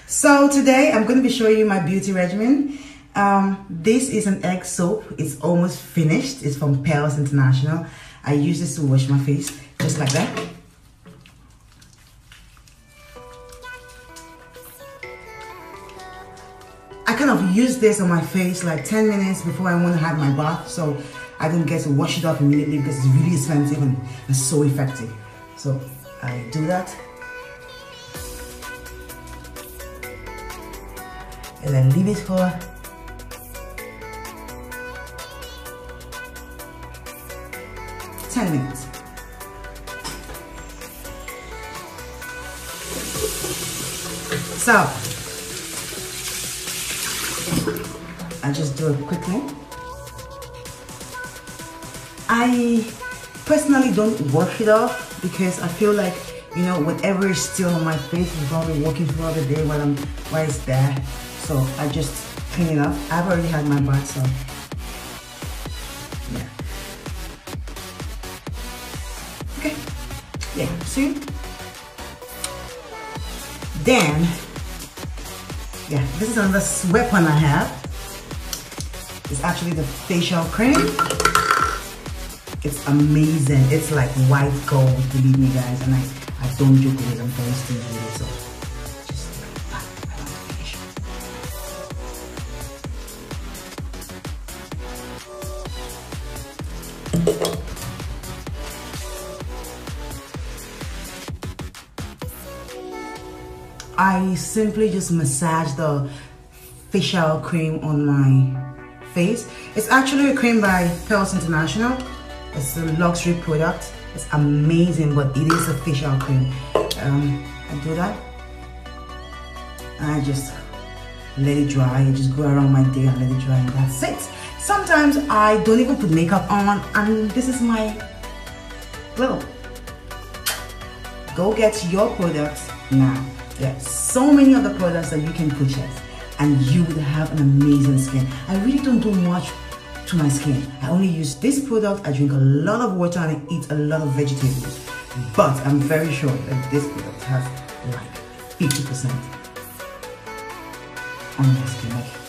So today I'm going to be showing you my beauty regimen. This is an egg soap. It's almost finished. It's from Pearls International. I use this to wash my face just like that. I kind of use this on my face like 10 minutes before I want to have my bath, so I don't get to wash it off immediately because it's really expensive and it's so effective. So I do that. And then leave it for 10 minutes. So I just do it quickly. I personally don't wash it off because I feel like, you know, whatever is still on my face is probably working throughout the day while it's there. So I just clean it up. I've already had my bath, so yeah. Okay, yeah, see? Then, yeah, this is another weapon I have. It's actually the facial cream. It's amazing. It's like white gold, believe me guys, and I don't joke with it. I'm very stingy with it, so just like that. I simply just massage the facial cream on my face. It's actually a cream by Pearls International. It's a luxury product. It's amazing, but it is a facial cream. I do that and I just let it dry. I just go around my day and let it dry, and that's it. Sometimes I don't even put makeup on, and this is my glow. Go get your products now. There are so many other products that you can purchase and you would have an amazing skin. I really don't do much to my skin. I only use this product. I drink a lot of water and I eat a lot of vegetables. But I'm very sure that this product has like 50% on my skin.